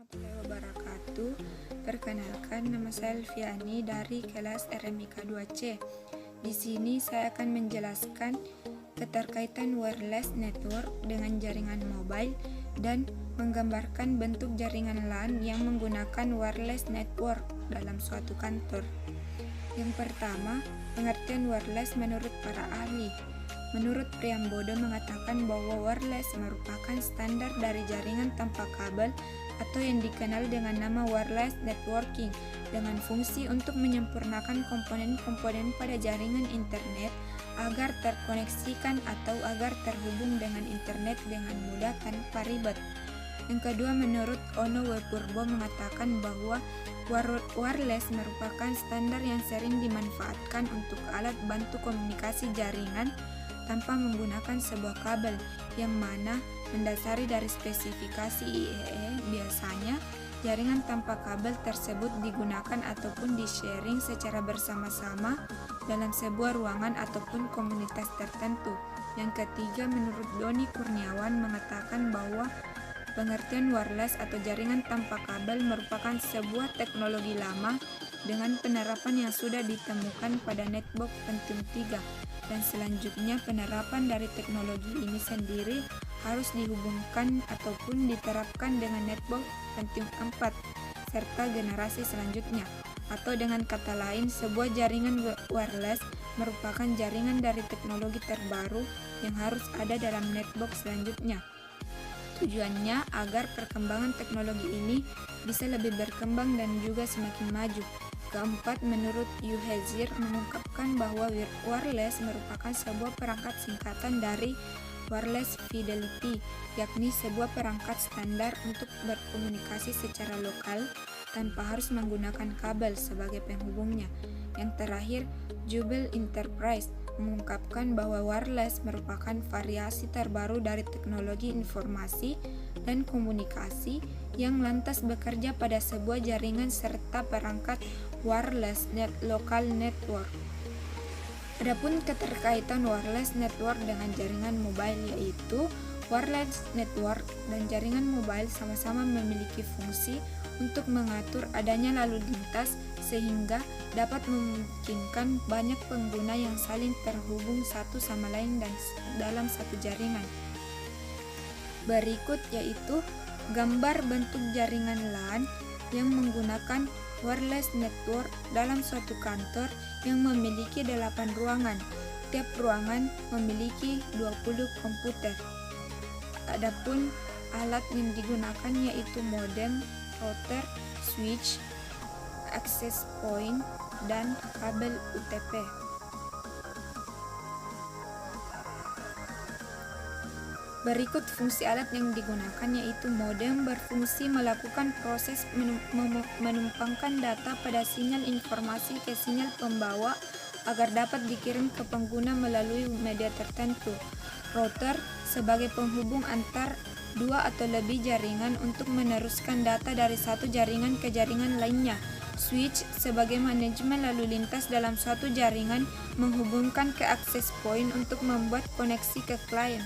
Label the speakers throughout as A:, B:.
A: warahmatullahi wabarakatuh. Perkenalkan, nama saya Elviani dari kelas RMIK 2C. Di sini saya akan menjelaskan keterkaitan wireless network dengan jaringan mobile dan menggambarkan bentuk jaringan LAN yang menggunakan wireless network dalam suatu kantor. Yang pertama, pengertian wireless menurut para ahli. Menurut Priambodo mengatakan bahwa wireless merupakan standar dari jaringan tanpa kabel atau yang dikenal dengan nama wireless networking dengan fungsi untuk menyempurnakan komponen-komponen pada jaringan internet agar terkoneksikan atau agar terhubung dengan internet dengan mudah tanpa ribet. Yang kedua, menurut Ono W. Purbo mengatakan bahwa wireless merupakan standar yang sering dimanfaatkan untuk alat bantu komunikasi jaringan tanpa menggunakan sebuah kabel, yang mana mendasari dari spesifikasi IEEE. Biasanya, jaringan tanpa kabel tersebut digunakan ataupun di-sharing secara bersama-sama dalam sebuah ruangan ataupun komunitas tertentu. Yang ketiga, menurut Doni Kurniawan mengatakan bahwa pengertian wireless atau jaringan tanpa kabel merupakan sebuah teknologi lama dengan penerapan yang sudah ditemukan pada netbox Pentium 3. Dan selanjutnya penerapan dari teknologi ini sendiri harus dihubungkan ataupun diterapkan dengan netbox Pentium 4 serta generasi selanjutnya. Atau dengan kata lain, sebuah jaringan wireless merupakan jaringan dari teknologi terbaru yang harus ada dalam netbox selanjutnya. Tujuannya agar perkembangan teknologi ini bisa lebih berkembang dan juga semakin maju. Keempat, menurut Yuhezir mengungkapkan bahwa wireless merupakan sebuah perangkat singkatan dari wireless fidelity, yakni sebuah perangkat standar untuk berkomunikasi secara lokal tanpa harus menggunakan kabel sebagai penghubungnya. Yang terakhir, Jubel Enterprise mengungkapkan bahwa wireless merupakan variasi terbaru dari teknologi informasi dan komunikasi yang lantas bekerja pada sebuah jaringan serta perangkat wireless local network. Adapun keterkaitan wireless network dengan jaringan mobile, yaitu wireless network dan jaringan mobile sama-sama memiliki fungsi untuk mengatur adanya lalu lintas sehingga dapat memungkinkan banyak pengguna yang saling terhubung satu sama lain dan dalam satu jaringan. Berikut yaitu gambar bentuk jaringan LAN yang menggunakan wireless network dalam suatu kantor yang memiliki 8 ruangan. Tiap ruangan memiliki 20 komputer. Adapun alat yang digunakan yaitu modem, router, switch, access point, dan kabel UTP. Berikut fungsi alat yang digunakan yaitu modem berfungsi melakukan proses menumpangkan data pada sinyal informasi ke sinyal pembawa agar dapat dikirim ke pengguna melalui media tertentu. Router sebagai penghubung antar dua atau lebih jaringan untuk meneruskan data dari satu jaringan ke jaringan lainnya. Switch sebagai manajemen lalu lintas dalam suatu jaringan menghubungkan ke access point untuk membuat koneksi ke klien.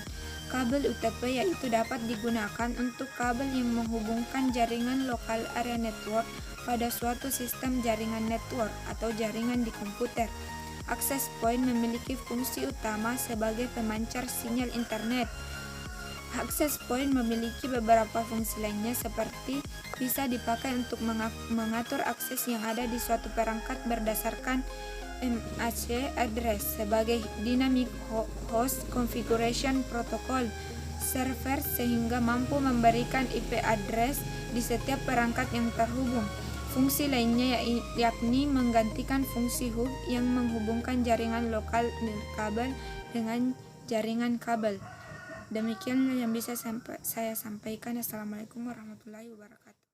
A: Kabel UTP yaitu dapat digunakan untuk kabel yang menghubungkan jaringan lokal area network pada suatu sistem jaringan network atau jaringan di komputer. Access point memiliki fungsi utama sebagai pemancar sinyal internet. Access point memiliki beberapa fungsi lainnya seperti bisa dipakai untuk mengatur akses yang ada di suatu perangkat berdasarkan MAC address sebagai Dynamic Host Configuration Protocol server sehingga mampu memberikan IP address di setiap perangkat yang terhubung. Fungsi lainnya yakni menggantikan fungsi hub yang menghubungkan jaringan lokal nirkabel dengan jaringan kabel. Demikian yang bisa saya sampaikan. Assalamualaikum warahmatullahi wabarakatuh.